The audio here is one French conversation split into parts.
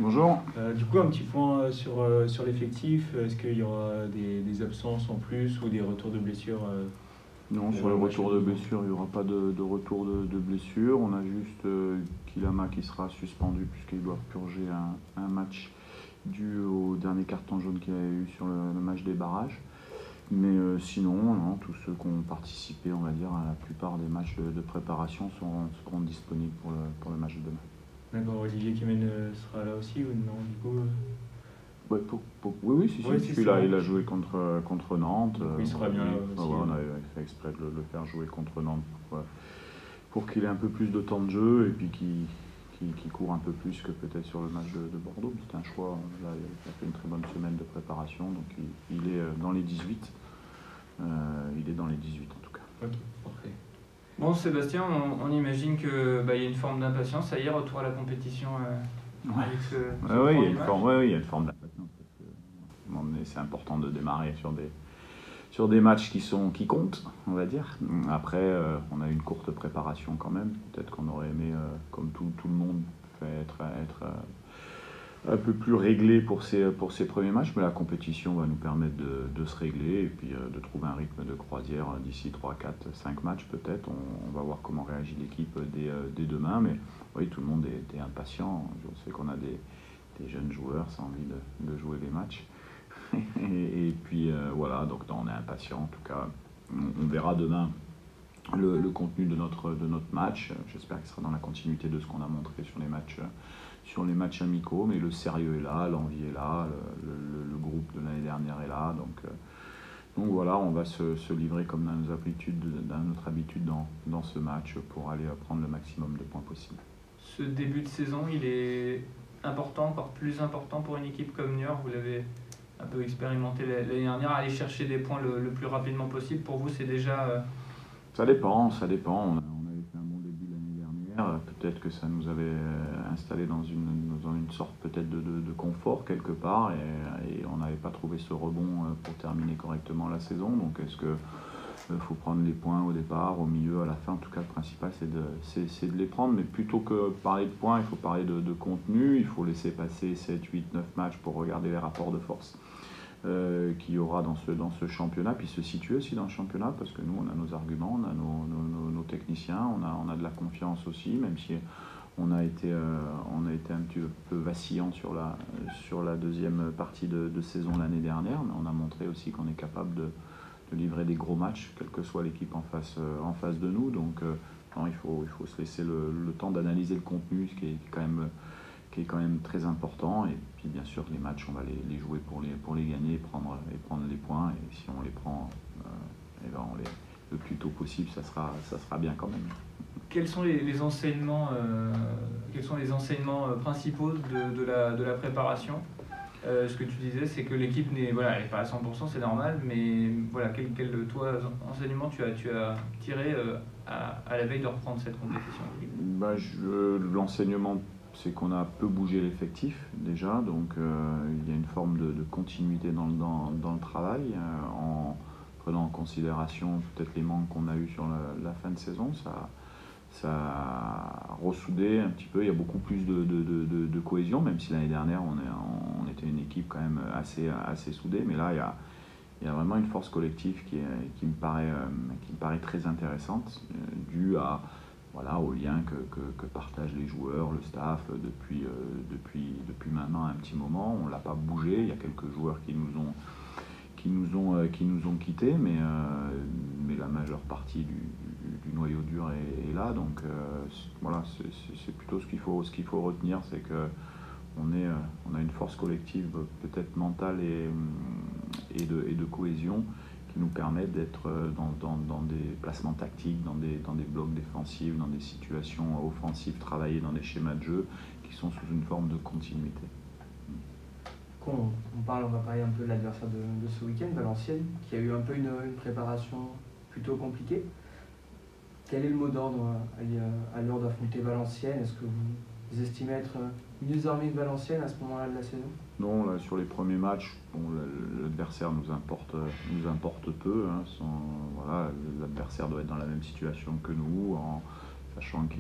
Bonjour. Du coup, un petit point sur l'effectif. Est-ce qu'il y aura des absences en plus ou des retours de blessures Non, sur le retour de blessure, il n'y aura pas de retour de blessure. On a juste Kilama qui sera suspendu puisqu'il doit purger un match dû au dernier carton jaune qu'il a eu sur le match des barrages. Mais sinon, non, tous ceux qui ont participé, on va dire, à la plupart des matchs de préparation seront disponibles pour le match de demain. D'accord, Olivier Kemen sera là aussi ou non du coup Ouais, oui, si, Ouais, celui-là, il a match. joué contre Nantes. Du coup, il sera bien là aussi. On avait fait exprès de le faire jouer contre Nantes pour qu'il ait un peu plus de temps de jeu et puis qu'il court un peu plus que peut-être sur le match de Bordeaux. C'était un choix. Là, il a fait une très bonne semaine de préparation, donc il est dans les 18. Il est dans les 18 en tout cas. Ok, parfait. Bon, Sébastien, on imagine qu'il y a une forme d'impatience. Ça y est, retour à la compétition avec ce Oui, il y a match. une forme d'impatience. C'est important de démarrer sur des matchs qui comptent, on va dire. Après, on a une courte préparation quand même. Peut-être qu'on aurait aimé, comme tout le monde, être un peu plus réglé pour ces premiers matchs, mais la compétition va nous permettre de se régler et puis de trouver un rythme de croisière d'ici 3, 4, 5 matchs peut-être. On va voir comment réagit l'équipe dès demain, mais oui, tout le monde est impatient. Je sais qu'on a des jeunes joueurs, ça a envie de jouer les matchs. Et puis voilà, donc on est impatient. En tout cas, on verra demain le contenu de notre match. J'espère que ce sera dans la continuité de ce qu'on a montré sur les matchs amicaux, mais le sérieux est là, l'envie est là, le groupe de l'année dernière est là. Donc voilà, on va se livrer comme dans notre habitude dans ce match pour aller prendre le maximum de points possible. Ce début de saison, il est important, encore plus important pour une équipe comme Niort. Vous l'avez un peu expérimenté l'année dernière. Aller chercher des points le plus rapidement possible, pour vous, c'est déjà... Ça dépend. On avait fait un bon début l'année dernière. Peut-être que ça nous avait installé dans une sorte peut-être de confort quelque part et on n'avait pas trouvé ce rebond pour terminer correctement la saison. Donc est-ce que faut prendre les points au départ, au milieu, à la fin? En tout cas, le principal, c'est de les prendre. Mais plutôt que parler de points, il faut parler de contenu. Il faut laisser passer 7, 8, 9 matchs pour regarder les rapports de force qu'il y aura dans ce championnat, puis se situer aussi dans le championnat, parce que nous, on a nos arguments, on a nos techniciens, on a de la confiance aussi, même si on a été un petit peu vacillant sur la deuxième partie de saison l'année dernière, mais on a montré aussi qu'on est capable de livrer des gros matchs, quelle que soit l'équipe en face de nous. Donc non, il faut se laisser le temps d'analyser le contenu, ce qui est quand même très important. Et puis bien sûr, les matchs, on va les jouer pour les gagner et prendre les points. Et si on les prend le plus tôt possible, ça sera bien quand même. Quels sont les enseignements, principaux de la préparation? Ce que tu disais, c'est que l'équipe n'est pas à 100%, c'est normal, mais voilà, quel enseignement tu as tiré à la veille de reprendre cette compétition? L'enseignement, c'est qu'on a peu bougé l'effectif déjà, donc il y a une forme de continuité dans le travail, en prenant en considération peut-être les manques qu'on a eus sur la fin de saison. Ça a ressoudé un petit peu, il y a beaucoup plus de cohésion, même si l'année dernière on était une équipe quand même assez soudée, mais là il y a vraiment une force collective qui me paraît très intéressante, due au lien que partagent les joueurs, le staff depuis maintenant un petit moment. On ne l'a pas bougé, il y a quelques joueurs qui nous ont quittés, mais la majeure partie du noyau dur est là. Donc voilà, c'est plutôt ce qu'il faut retenir, c'est que on a une force collective peut-être mentale et de cohésion qui nous permettent d'être dans des placements tactiques, dans des blocs défensifs, dans des situations offensives, travailler dans des schémas de jeu qui sont sous une forme de continuité. On va parler un peu de l'adversaire de ce week-end, Valenciennes, qui a eu un peu une préparation plutôt compliquée. Quel est le mot d'ordre à l'heure d'affronter Valenciennes? Est-ce que vous estimez être mieux armé que Valenciennes à ce moment-là de la saison? Non, là, sur les premiers matchs, l'adversaire nous importe peu. L'adversaire doit être dans la même situation que nous, en sachant que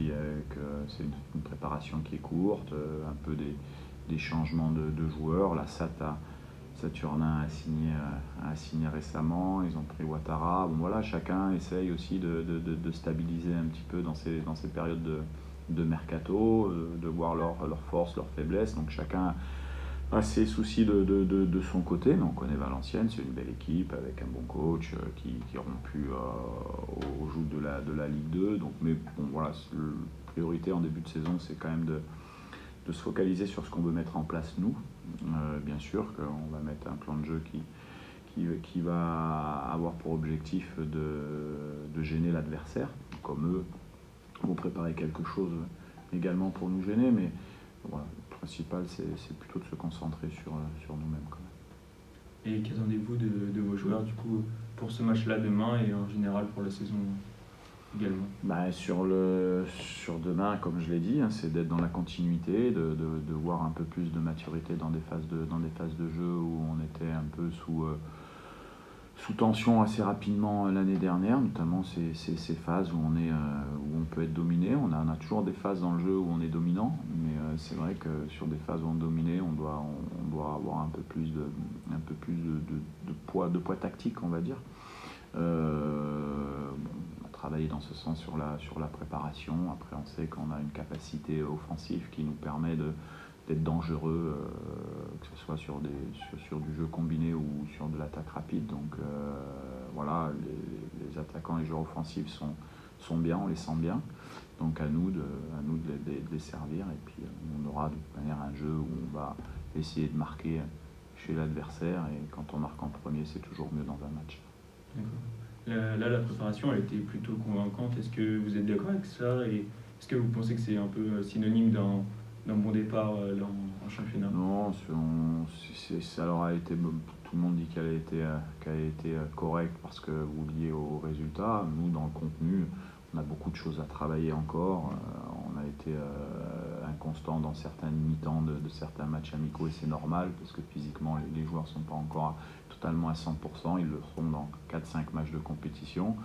c'est une préparation qui est courte, un peu des des changements de joueurs. La Saturnin a signé récemment, ils ont pris Ouattara. Bon, voilà, chacun essaye aussi de stabiliser un petit peu dans ces périodes de mercato, de voir leurs forces, leurs faiblesses. Donc chacun a ses soucis de son côté, mais on connaît Valenciennes, c'est une belle équipe avec un bon coach qui rompu au joug de la Ligue 2. Donc, mais bon, voilà, la priorité en début de saison, c'est quand même de se focaliser sur ce qu'on veut mettre en place nous. Bien sûr qu'on va mettre un plan de jeu qui va avoir pour objectif de gêner l'adversaire, comme eux vont préparer quelque chose également pour nous gêner, mais voilà, le principal c'est plutôt de se concentrer sur nous-mêmes quand même. Et qu'attendez-vous de vos joueurs du coup pour ce match-là demain et en général pour la saison également? Sur demain, comme je l'ai dit, c'est d'être dans la continuité, de voir un peu plus de maturité dans des phases de jeu où on était un peu sous tension assez rapidement l'année dernière, notamment ces phases où on peut être dominé. On a toujours des phases dans le jeu où on est dominant, mais c'est vrai que sur des phases où on est dominé, on doit avoir un peu plus de poids tactique, on va dire. On a travaillé dans ce sens sur la préparation. Après, on sait qu'on a une capacité offensive qui nous permet d'être dangereux, que ce soit sur du jeu combiné ou sur de l'attaque rapide. Donc voilà, les attaquants et les joueurs offensifs sont bien, on les sent bien. Donc à nous de les servir. Et puis on aura de toute manière un jeu où on va essayer de marquer chez l'adversaire. Et quand on marque en premier, c'est toujours mieux dans un match. D'accord. Là, la préparation, elle était plutôt convaincante. Est-ce que vous êtes d'accord avec ça? Et est-ce que vous pensez que c'est un peu synonyme d'un bon départ là, en championnat? Non, ça leur a été. Tout le monde dit qu'elle a été correcte parce que vous liez au résultat. Nous, dans le contenu, on a beaucoup de choses à travailler encore. On a été inconstant dans certains mi-temps de certains matchs amicaux et c'est normal parce que physiquement, les joueurs ne sont pas encore totalement à 100%. Ils le seront dans 4-5 matchs de compétition.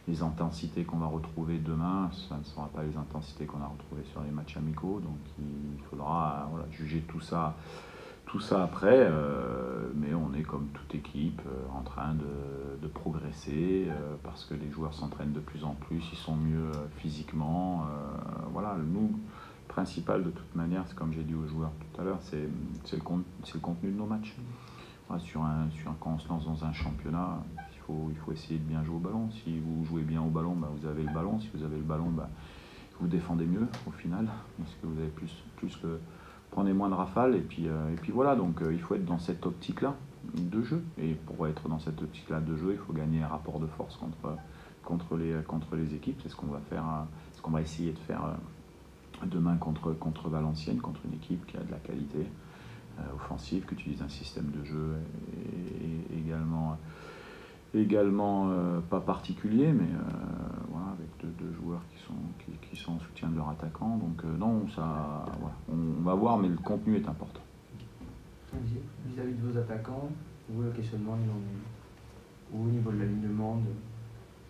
Les intensités qu'on va retrouver demain, ça ne sera pas les intensités qu'on a retrouvées sur les matchs amicaux. Donc il faudra juger tout ça après. Mais on est comme toute équipe en train de progresser parce que les joueurs s'entraînent de plus en plus, ils sont mieux physiquement. Voilà, nous, le principal de toute manière, c'est comme j'ai dit aux joueurs tout à l'heure, c'est le contenu de nos matchs. Voilà, quand on se lance dans un championnat, il faut essayer de bien jouer au ballon. Si vous jouez bien au ballon, vous avez le ballon. Si vous avez le ballon, vous défendez mieux au final. Parce que vous avez plus que prenez moins de rafales. Et puis voilà, donc il faut être dans cette optique-là de jeu. Et pour être dans cette optique-là de jeu, il faut gagner un rapport de force contre les équipes. C'est ce qu'on va faire, ce qu'on va essayer de faire demain contre Valenciennes, contre une équipe qui a de la qualité offensive, qui utilise un système de jeu et également pas particulier, mais voilà, avec deux joueurs qui sont en soutien de leur attaquant. Donc non, ça, voilà, on va voir, mais le contenu est important. Vis-à-vis de vos attaquants, vous, le questionnement, il en est où au niveau de l'alignement,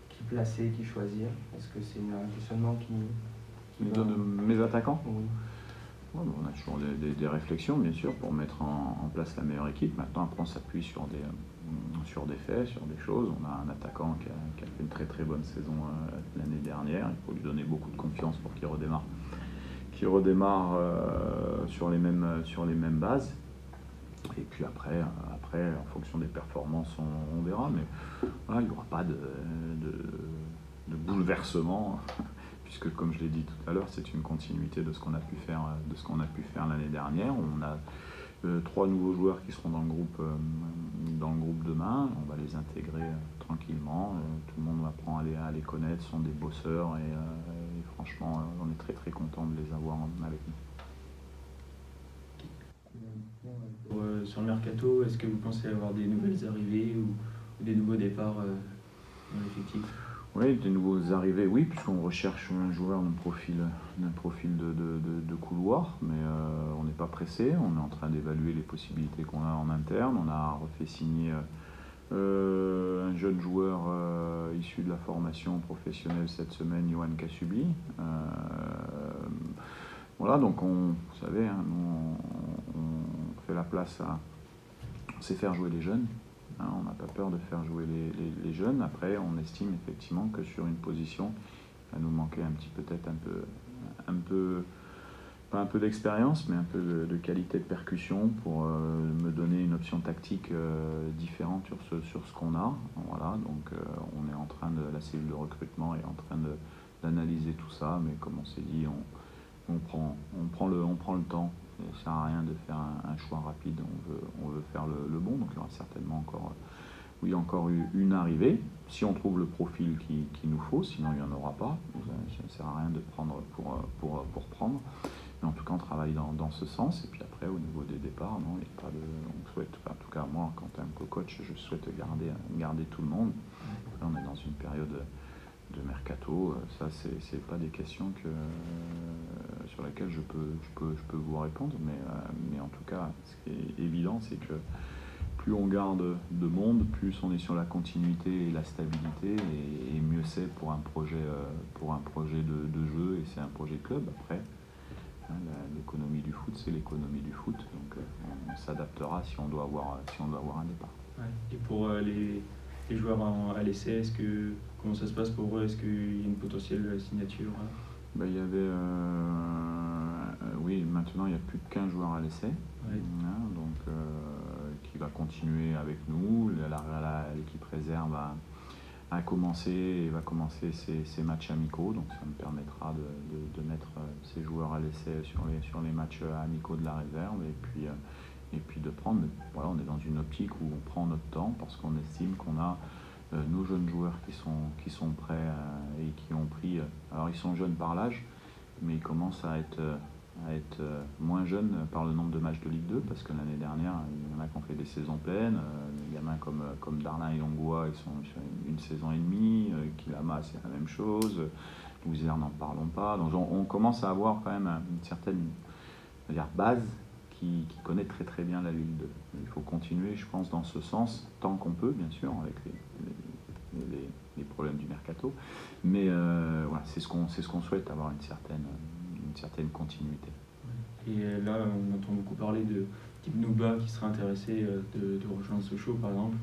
qui placer, qui choisir? Est-ce que c'est un questionnement qui De mes attaquants? Oui. Ouais, on a toujours des réflexions, bien sûr, pour mettre en place la meilleure équipe. Maintenant, après, on s'appuie sur des faits, sur des choses. On a un attaquant qui a fait une très très bonne saison l'année dernière. Il faut lui donner beaucoup de confiance pour qu'il redémarre sur les mêmes bases. Et puis après, en fonction des performances, on verra. Mais voilà, il n'y aura pas de bouleversement. Puisque, comme je l'ai dit tout à l'heure, c'est une continuité de ce qu'on a pu faire l'année dernière. On a 3 nouveaux joueurs qui seront dans le groupe demain. On va les intégrer tranquillement. Tout le monde va apprendre à les connaître, ce sont des bosseurs et franchement, on est très très content de les avoir avec nous. Sur le mercato, est-ce que vous pensez avoir des nouvelles arrivées ou des nouveaux départs dans l'effectif? Oui, des nouveaux arrivés, oui, puisqu'on recherche un joueur d'un profil de couloir, mais on n'est pas pressé. On est en train d'évaluer les possibilités qu'on a en interne. On a refait signer un jeune joueur issu de la formation professionnelle cette semaine, Yohan Kassubi. Voilà, donc vous savez, nous, la place c'est faire jouer les jeunes. Hein, on n'a pas peur de faire jouer les jeunes. Après, on estime effectivement que sur une position, il va nous manquer peut-être un peu pas un peu d'expérience, mais un peu de qualité de percussion pour me donner une option tactique différente sur ce qu'on a. Voilà, donc on est en train la cellule de recrutement est en train d'analyser tout ça, mais comme on s'est dit, on prend le temps. Il ne sert à rien de faire un choix rapide, on veut faire le bon, donc il y aura certainement encore une arrivée, si on trouve le profil qu'il nous faut, sinon il n'y en aura pas, ça ne sert à rien de prendre pour prendre. Mais en tout cas, on travaille dans ce sens. Et puis après, au niveau des départs, non, il n'y a pas de. On souhaite, en tout cas, moi, quand un co-coach, je souhaite garder tout le monde. Là, on est dans une période de mercato. Ça, c'est pas des questions sur lesquelles je peux vous répondre. Mais en tout cas, ce qui est évident, c'est que plus on garde de monde, plus on est sur la continuité et la stabilité, et mieux c'est pour un projet de jeu, et c'est un projet de club. Après, l'économie du foot, c'est l'économie du foot, donc on s'adaptera si on doit avoir un départ. Ouais. Et pour les joueurs à l'essai, comment ça se passe pour eux? Est-ce qu'il y a une potentielle signature? Il y avait, oui, maintenant il y a plus de 15 joueurs à l'essai, ouais. Donc qui va continuer avec nous. L'équipe réserve va commencer ses matchs amicaux, donc ça me permettra de mettre ces joueurs à l'essai sur les matchs amicaux de la réserve, et puis de prendre. Voilà, on est dans une optique où on prend notre temps parce qu'on estime qu'on a nos jeunes joueurs qui sont prêts et qui ont pris. Alors ils sont jeunes par l'âge, mais ils commencent à être moins jeunes par le nombre de matchs de Ligue 2, parce que l'année dernière, il y en a qui ont fait des saisons pleines. Des gamins comme Darlin et Ongoua, ils sont sur une saison et demie. Kilama, c'est la même chose. Louisière, n'en parlons pas. Donc on commence à avoir quand même une certaine base qui connaît très très bien la Ligue 2. Il faut continuer, je pense, dans ce sens, tant qu'on peut, bien sûr, avec les problèmes du mercato. Mais voilà, c'est ce qu'on souhaite, avoir une certaine continuité. Et là, on entend beaucoup parler de Ibnouba qui serait intéressé de rejoindre Sochaux, par exemple.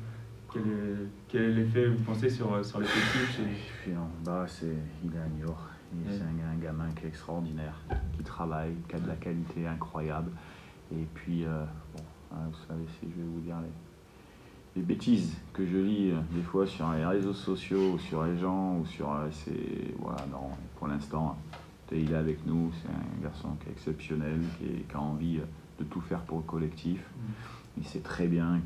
Quel est l'effet, vous pensez, sur l'effectif? Ibnouba, il est à Niort. C'est un gamin qui est extraordinaire, qui travaille, qui a de la qualité incroyable. Et puis, vous savez, si je vais vous dire les bêtises que je lis des fois sur les réseaux sociaux, ou sur les gens, ou sur... voilà, non, pour l'instant, il est avec nous. C'est un garçon qui est exceptionnel, qui a envie de tout faire pour le collectif. Il sait très bien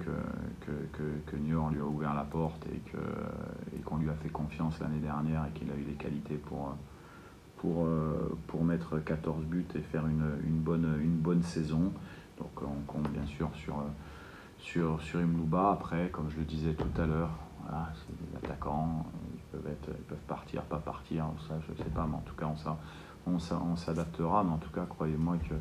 que Niort lui a ouvert la porte, et qu'on lui a fait confiance l'année dernière, et qu'il a eu les qualités pour mettre 14 buts et faire une bonne saison. Donc on compte bien sûr sur Ibnouba. Après, comme je le disais tout à l'heure, voilà, c'est des attaquants, ils peuvent partir, pas partir, ça je sais pas, mais en tout cas on s'adaptera. Mais en tout cas, croyez-moi que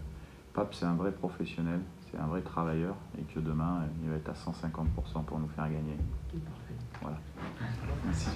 Pape, c'est un vrai professionnel, c'est un vrai travailleur, et que demain il va être à 150% pour nous faire gagner. Parfait. Voilà. Merci.